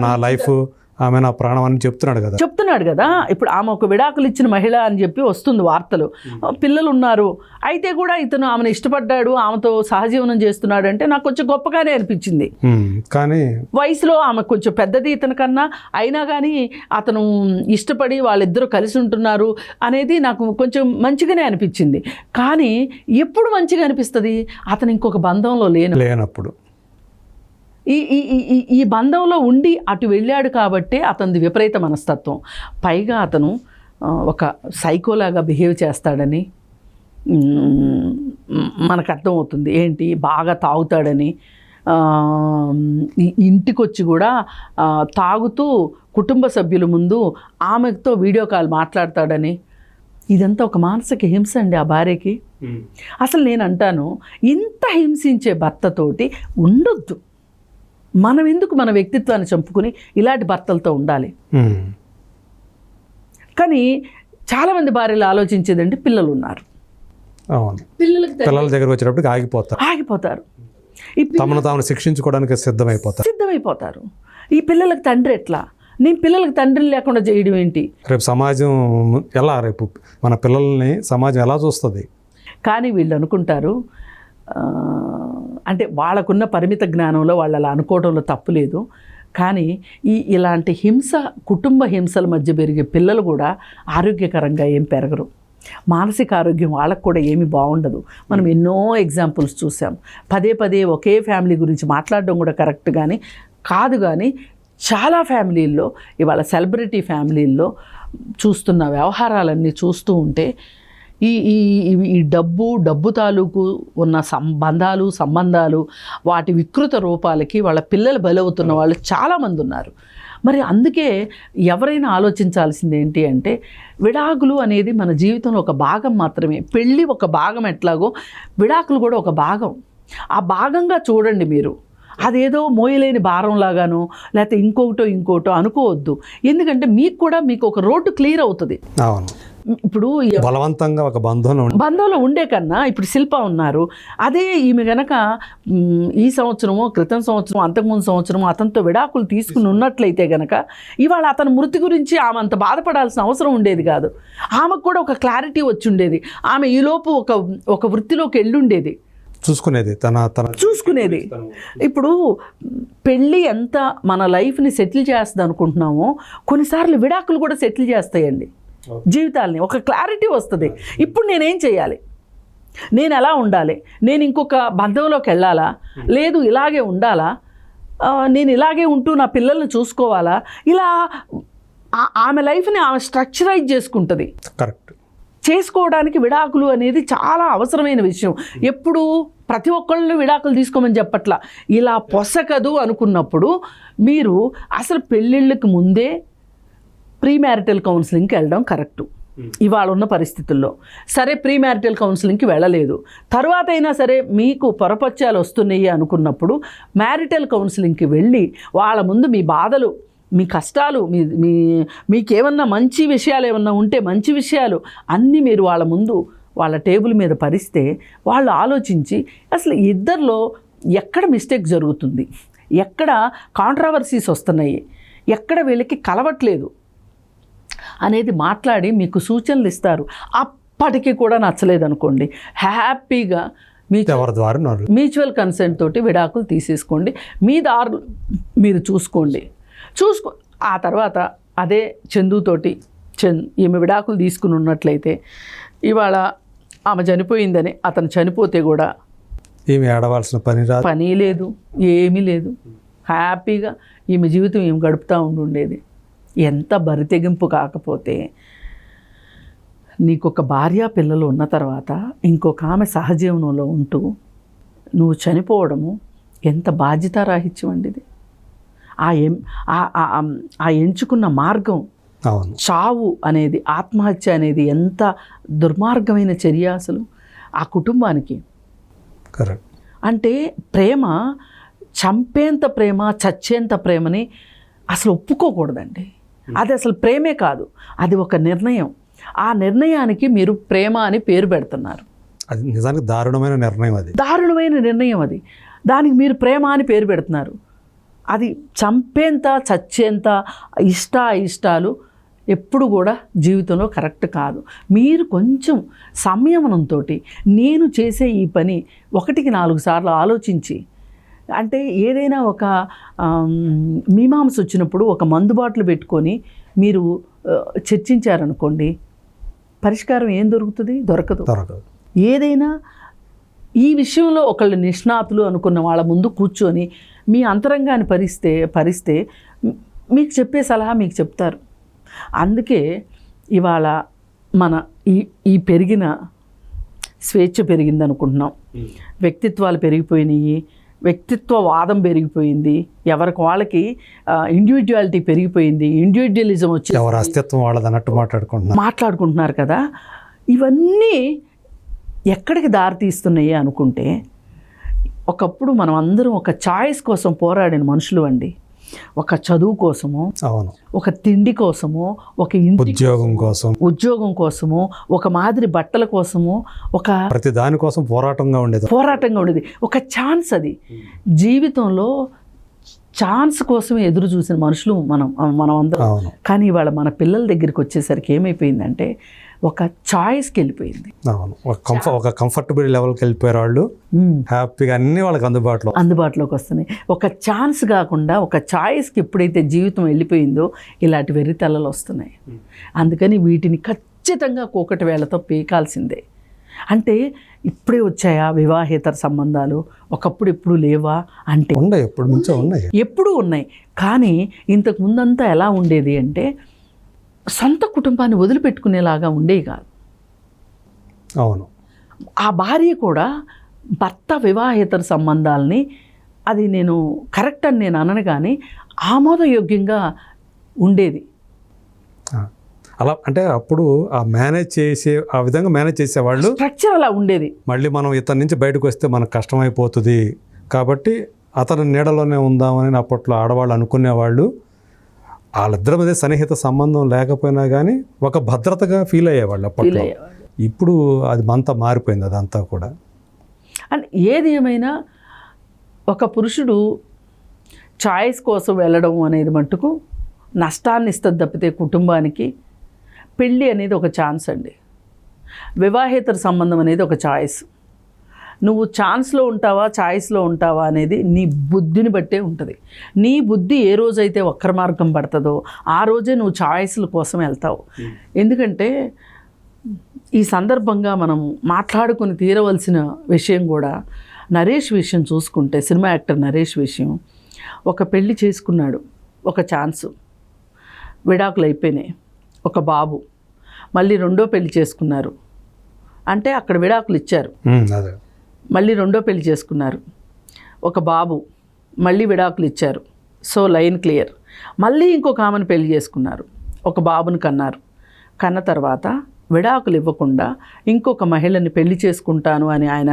నా లైఫ్, ఆమె నా ప్రాణం అని చెప్తున్నాడు కదా. ఇప్పుడు ఆమె ఒక విడాకులు ఇచ్చిన మహిళ అని చెప్పి వస్తుంది వార్తలు, పిల్లలు ఉన్నారు, అయితే కూడా ఇతను ఆమెను ఇష్టపడ్డాడు, ఆమెతో సహజీవనం చేస్తున్నాడు అంటే నాకు కొంచెం గొప్పగానే అనిపించింది. కానీ వయసులో ఆమె కొంచెం పెద్దది ఇతని కన్నా, అయినా కానీ అతను ఇష్టపడి వాళ్ళిద్దరూ కలిసి ఉంటున్నారు అనేది నాకు కొంచెం మంచిగానే అనిపించింది. కానీ ఎప్పుడు మంచిగా అనిపిస్తుంది? అతను ఇంకొక బంధంలో లేనప్పుడు. ఈ బంధంలో ఉండి అటు వెళ్ళాడు కాబట్టి అతనిది విపరీత మనస్తత్వం. పైగా అతను ఒక సైకోలాగా బిహేవ్ చేస్తాడని మనకు అర్థమవుతుంది. ఏంటి, బాగా తాగుతాడని, ఇంటికి వచ్చి కూడా తాగుతూ కుటుంబ సభ్యుల ముందు ఆమెతో వీడియో కాల్ మాట్లాడతాడని. ఇదంతా ఒక మానసిక హింస అండి ఆ భార్యకి. అసలు నేను అంటాను, ఇంత హింసించే భర్తతోటి ఉండొద్దు. మనం ఎందుకు మన వ్యక్తిత్వాన్ని చంపుకుని ఇలాంటి భర్తలతో ఉండాలి? కానీ చాలామంది భార్యలు ఆలోచించేదంటే పిల్లలు ఉన్నారు, పిల్లల దగ్గర వచ్చేటప్పుడు ఆగిపోతారు, తమను తాము శిక్షించుకోవడానికి సిద్ధమైపోతారు. ఈ పిల్లలకు తండ్రి ఎట్లా? నేను పిల్లలకు తండ్రిని లేకుండా చేయడం ఏంటి? రేపు సమాజం ఎలా, రేపు మన పిల్లల్ని సమాజం ఎలా చూస్తుంది? కానీ వీళ్ళు అనుకుంటారు, అంటే వాళ్ళకున్న పరిమిత జ్ఞానంలో వాళ్ళు అలా అనుకోవడంలో తప్పు లేదు. కానీ ఇలాంటి హింస, కుటుంబ హింసల మధ్య పెరిగే పిల్లలు కూడా ఆరోగ్యకరంగా ఏం పెరగరు. మానసిక ఆరోగ్యం వాళ్ళకు కూడా ఏమీ బాగుండదు. మనం ఎన్నో ఎగ్జాంపుల్స్ చూసాం. పదే పదే ఒకే ఫ్యామిలీ గురించి మాట్లాడడం కూడా కరెక్ట్ కాదు. కానీ చాలా ఫ్యామిలీల్లో, ఇవాళ సెలబ్రిటీ ఫ్యామిలీల్లో చూస్తున్న వ్యవహారాలన్నీ చూస్తూ ఉంటే ఈ డబ్బు తాలూకు ఉన్న సంబంధాలు వాటి వికృత రూపాలకి వాళ్ళ పిల్లలు బలవుతున్న వాళ్ళు చాలామంది ఉన్నారు. మరి అందుకే ఎవరైనా ఆలోచించాల్సింది ఏంటి అంటే, విడాకులు అనేది మన జీవితంలో ఒక భాగం మాత్రమే. పెళ్ళి ఒక భాగం ఎట్లాగో విడాకులు కూడా ఒక భాగం. ఆ భాగంగా చూడండి మీరు. అదేదో మోయలేని భారంలాగానో లేకపోతే ఇంకోటో అనుకోవద్దు. ఎందుకంటే మీకు ఒక రోడ్డు క్లియర్ అవుతుంది. ఇప్పుడు బలవంతంగా ఒక బంధంలో ఉండే కన్నా ఇప్పుడు శిల్ప ఉన్నారు, అదే ఈమె గనక ఈ సంవత్సరమో క్రితం సంవత్సరం అంతకుముందు సంవత్సరమో అతనితో విడాకులు తీసుకుని ఉన్నట్లయితే గనక ఇవాళ అతని మృతి గురించి ఆమె అంత బాధపడాల్సిన అవసరం ఉండేది కాదు. ఆమెకు కూడా ఒక క్లారిటీ వచ్చి ఉండేది. ఆమె ఈలోపు ఒక వృత్తిలోకి వెళ్ళుండేది, చూసుకునేది. ఇప్పుడు పెళ్ళి ఎంత మన లైఫ్ని సెటిల్ చేస్తుంది అనుకుంటున్నామో, కొన్నిసార్లు విడాకులు కూడా సెటిల్ చేస్తాయండి జీవితాలని. ఒక క్లారిటీ వస్తుంది. ఇప్పుడు నేనేం చేయాలి, నేను ఎలా ఉండాలి, నేను ఇంకొక బంధంలోకి వెళ్ళాలా, లేదు ఇలాగే ఉండాలా, నేను ఇలాగే ఉంటూ నా పిల్లల్ని చూసుకోవాలా, ఇలా ఆమె లైఫ్ని ఆమె స్ట్రక్చరైజ్ చేసుకుంటుంది. కరెక్ట్. చేసుకోవడానికి విడాకులు అనేది చాలా అవసరమైన విషయం. ఎప్పుడు ప్రతి ఒక్కళ్ళు విడాకులు తీసుకోమని చెప్పట్లా. ఇలా పొసకదు అనుకున్నప్పుడు మీరు అసలు పెళ్ళిళ్ళకి ముందే ప్రీ మ్యారిటల్ కౌన్సిలింగ్కి వెళ్ళడం కరెక్టు. ఇవాళ ఉన్న పరిస్థితుల్లో సరే ప్రీ మ్యారిటల్ కౌన్సిలింగ్కి వెళ్ళలేదు, తర్వాత అయినా సరే మీకు పొరపత్యాలు వస్తున్నాయి అనుకున్నప్పుడు మ్యారిటల్ కౌన్సిలింగ్కి వెళ్ళి వాళ్ళ ముందు మీ బాధలు, మీ కష్టాలు, మీకేమన్నా మంచి విషయాలు ఏమన్నా ఉంటే మంచి విషయాలు అన్నీ మీరు వాళ్ళ ముందు వాళ్ళ టేబుల్ మీద పరిస్తే వాళ్ళు ఆలోచించి అసలు ఇద్దరిలో ఎక్కడ మిస్టేక్ జరుగుతుంది, ఎక్కడ కాంట్రవర్సీస్ వస్తున్నాయి, ఎక్కడ వీళ్ళకి కలవట్లేదు అనేది మాట్లాడి మీకు సూచనలు ఇస్తారు. అప్పటికి కూడా నచ్చలేదు అనుకోండి, హ్యాపీగా మ్యూచువల్ కన్సెంట్ తోటి విడాకులు తీసేసుకోండి. మీ దారులు మీరు చూసుకోండి. ఆ తర్వాత అదే చందుతోటి ఈమె విడాకులు తీసుకుని ఉన్నట్లయితే ఇవాళ ఆమె చనిపోయిందని అతను చనిపోతే కూడా ఏమి ఆడవలసిన పని లేదు, ఏమీ లేదు. హ్యాపీగా ఈమె జీవితం ఏమి గడుపుతూ ఉండేది. ఎంత బరితెగింపు కాకపోతే, నీకొక భార్య పిల్లలు ఉన్న తర్వాత ఇంకొక ఆమె సహజీవనంలో ఉంటూ నువ్వు చనిపోవడము ఎంత బాధ్యతారాహిత్యం అండి ఇది. ఆ ఎంచుకున్న మార్గం, చావు అనేది, ఆత్మహత్య అనేది ఎంత దుర్మార్గమైన చర్య అసలు ఆ కుటుంబానికి. కరెక్ట్. అంటే ప్రేమ, చంపేంత ప్రేమ, చచ్చేంత ప్రేమని అసలు ఒప్పుకోకూడదండి. అది అసలు ప్రేమే కాదు, అది ఒక నిర్ణయం. ఆ నిర్ణయానికి మీరు ప్రేమ అని పేరు పెడుతున్నారు. అది నిజానికి దారుణమైన నిర్ణయం. దానికి మీరు ప్రేమ అని పేరు పెడుతున్నారు. అది చంపేంత చచ్చేంత ఇష్టాలు ఎప్పుడు కూడా జీవితంలో కరెక్ట్ కాదు. మీరు కొంచెం సంయమనంతో నేను చేసే ఈ పని 1-4 సార్లు ఆలోచించి, అంటే ఏదైనా ఒక మీమాంస వచ్చినప్పుడు ఒక మందు బాటలు పెట్టుకొని మీరు చర్చించారనుకోండి, పరిష్కారం ఏం దొరుకుతుంది? దొరకదు. ఏదైనా ఈ విషయంలో ఒకళ్ళు నిష్ణాతులు అనుకున్న వాళ్ళ ముందు కూర్చొని మీ అంతరంగాన్ని పరిస్తే మీకు చెప్పే సలహా మీకు చెప్తారు. అందుకే ఇవాళ మన ఈ పెరిగిన స్వేచ్ఛ పెరిగింది అనుకుంటున్నాం, వ్యక్తిత్వాలు పెరిగిపోయినాయి, వ్యక్తిత్వవాదం పెరిగిపోయింది, ఎవరికి వాళ్ళకి ఇండివిజువాలిటీ పెరిగిపోయింది, ఇండివిజువలిజం వచ్చి ఎవరి అస్తిత్వం వాళ్ళది అన్నట్టు మాట్లాడుకుంటున్నారు కదా. ఇవన్నీ ఎక్కడికి దారితీస్తున్నాయి అనుకుంటే, ఒకప్పుడు మనం అందరం ఒక చాయిస్ కోసం పోరాడిన మనుషులు అండి. ఒక చదువు కోసము, ఒక తిండి కోసము, ఒక ఉద్యోగం కోసము, ఒక మాదిరి బట్టల కోసము, ఒక ప్రతి దాని కోసం పోరాటంగా ఉండేది. ఒక ఛాన్స్, అది జీవితంలో ఛాన్స్ కోసమే ఎదురు చూసిన మనుషులు మనం అందరం. కానీ ఇవాళ మన పిల్లల దగ్గరికి వచ్చేసరికి ఏమైపోయిందంటే ఒక చాయిస్కి వెళ్ళిపోయింది. ఒక కంఫర్టబుల్ లెవెల్కి వెళ్ళిపోయారు వాళ్ళు. హ్యాపీగా అన్ని వాళ్ళకి అందుబాటులోకి వస్తున్నాయి. ఒక ఛాన్స్ కాకుండా ఒక చాయిస్కి ఎప్పుడైతే జీవితం వెళ్ళిపోయిందో ఇలాంటి వెర్రితలలు వస్తున్నాయి. అందుకని వీటిని ఖచ్చితంగా కూకటి వేళతో పీకాల్సిందే. అంటే ఇప్పుడే వచ్చాయా వివాహేతర సంబంధాలు? ఒకప్పుడు ఎప్పుడు లేవా అంటే ఎప్పుడూ ఉన్నాయి. కానీ ఇంతకు ముందంతా ఎలా ఉండేది అంటే సొంత కుటుంబాన్ని వదిలిపెట్టుకునేలాగా ఉండేవి కాదు. ఆ భార్య కూడా భర్త వివాహేతర సంబంధాలని, అది నేను కరెక్ట్ అని నేను అనను కానీ, ఆమోదయోగ్యంగా ఉండేది. అలా అంటే అప్పుడు ఆ విధంగా మేనేజ్ చేసేవాళ్ళు. స్ట్రక్చర్ అలా ఉండేది. మళ్ళీ మనం ఇతని నుంచి బయటకు వస్తే మనకు కష్టమైపోతుంది కాబట్టి అతని నీడలోనే ఉందామని అప్పట్లో ఆడవాళ్ళు అనుకునేవాళ్ళు. వాళ్ళిద్దరి మధ్య సన్నిహిత సంబంధం లేకపోయినా కానీ ఒక భద్రతగా ఫీల్ అయ్యేవాళ్ళు అప్పట్లో. ఇప్పుడు అది అంతా మారిపోయింది, అదంతా కూడా. అండ్ ఏది ఏమైనా ఒక పురుషుడు చాయిస్ కోసం వెళ్ళడం అనేది మట్టుకు నష్టాన్ని ఇస్తుంది తప్పితే కుటుంబానికి. పెళ్ళి అనేది ఒక ఛాన్స్ అండి. వివాహేతర సంబంధం అనేది ఒక చాయిస్. నువ్వు ఛాన్స్లో ఉంటావా చాయిస్లో ఉంటావా అనేది నీ బుద్ధిని బట్టే ఉంటుంది. నీ బుద్ధి ఏ రోజైతే వక్ర మార్గం పడుతుందో ఆ రోజే నువ్వు చాయిస్ల కోసం వెళ్తావు. ఎందుకంటే ఈ సందర్భంగా మనం మాట్లాడుకుని తీరవలసిన విషయం కూడా నరేష్ విషయం చూసుకుంటే, సినిమా యాక్టర్ నరేష్ విషయం. ఒక పెళ్ళి చేసుకున్నాడు, ఒక ఛాన్సు, విడాకులు అయిపోయినాయి, ఒక బాబు. మళ్ళీ రెండో పెళ్లి చేసుకున్నారు అంటే అక్కడ విడాకులు ఇచ్చారు. మళ్ళీ రెండో పెళ్లి చేసుకున్నారు, ఒక బాబు, మళ్ళీ విడాకులు ఇచ్చారు. So line clear. మళ్ళీ ఇంకొక ఆమెను పెళ్లి చేసుకున్నారు, ఒక బాబుని కన్నారు. కన్న తర్వాత విడాకులు ఇవ్వకుండా ఇంకొక మహిళని పెళ్లి చేసుకుంటాను అని ఆయన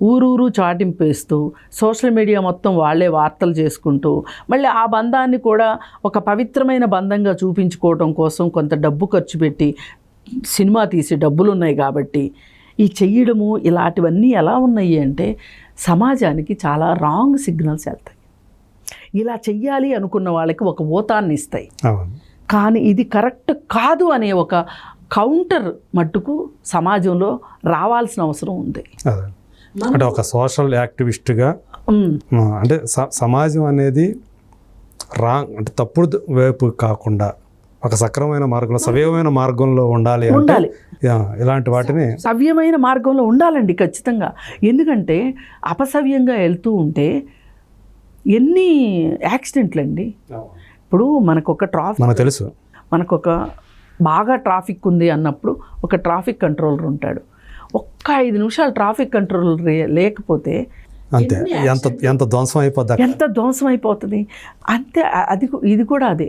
ఊరూరు చాటింపు వేస్తూ సోషల్ మీడియా మొత్తం వాళ్ళే వార్తలు చేసుకుంటూ మళ్ళీ ఆ బంధాన్ని కూడా ఒక పవిత్రమైన బంధంగా చూపించుకోవడం కోసం కొంత డబ్బు ఖర్చు పెట్టి సినిమా తీసి డబ్బులు ఉన్నాయి కాబట్టి ఈ చెయ్యడము, ఇలాంటివన్నీ ఎలా ఉన్నాయి అంటే సమాజానికి చాలా రాంగ్ సిగ్నల్స్ వెళ్తాయి. ఇలా చెయ్యాలి అనుకున్న వాళ్ళకి ఒక ఊతాన్ని ఇస్తాయి. కానీ ఇది కరెక్ట్ కాదు అనే ఒక కౌంటర్ మట్టుకు సమాజంలో రావాల్సిన అవసరం ఉంది. అంటే ఒక సోషల్ యాక్టివిస్ట్గా అంటే సమాజం అనేది అంటే తప్పుడు వైపు కాకుండా ఒక సక్రమమైన మార్గంలో, సవ్యమైన మార్గంలో ఉండాలి. ఇలాంటి వాటిని సవ్యమైన మార్గంలో ఉండాలండి ఖచ్చితంగా. ఎందుకంటే అపసవ్యంగా వెళ్తూ ఉంటే ఎన్ని యాక్సిడెంట్లు అండి. ఇప్పుడు మనకు తెలుసు, మనకొక బాగా ట్రాఫిక్ ఉంది అన్నప్పుడు ఒక ట్రాఫిక్ కంట్రోలర్ ఉంటాడు. ఒక్క 5 నిమిషాలు ట్రాఫిక్ కంట్రోలర్ లేకపోతే అంతే ఎంత ధ్వంసం అయిపోతుంది. అంతే ఇది కూడా అదే.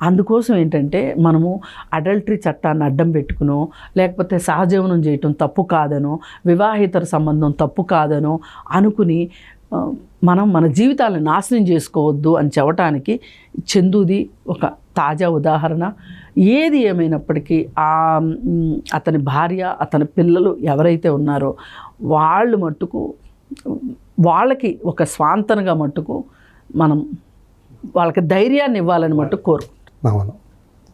అందుకోసం ఏంటంటే మనము అడల్టరీ చట్టాన్ని అడ్డం పెట్టుకునో, లేకపోతే సహజీవనం చేయటం తప్పు కాదనో, వివాహేతర సంబంధం తప్పు కాదనో అనుకుని మనం మన జీవితాలను నాశనం చేసుకోవద్దు అని చెప్పటానికి చందుది ఒక తాజా ఉదాహరణ. ఏది ఏమైనప్పటికీ అతని భార్య, అతని పిల్లలు ఎవరైతే ఉన్నారో వాళ్ళు మట్టుకు వాళ్ళకి ఒక స్వాంతనగా మట్టుకు మనం వాళ్ళకి ధైర్యాన్ని ఇవ్వాలని మట్టు కోరుకుంటాం. అవును,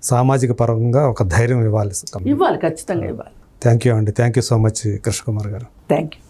సామాజిక పరంగా ఒక ధైర్యం ఇవ్వాలి. ఇవ్వాలి, ఖచ్చితంగా ఇవ్వాలి. థ్యాంక్ యూ అండి. Thank you so much Krishna Kumar garu. Thank you.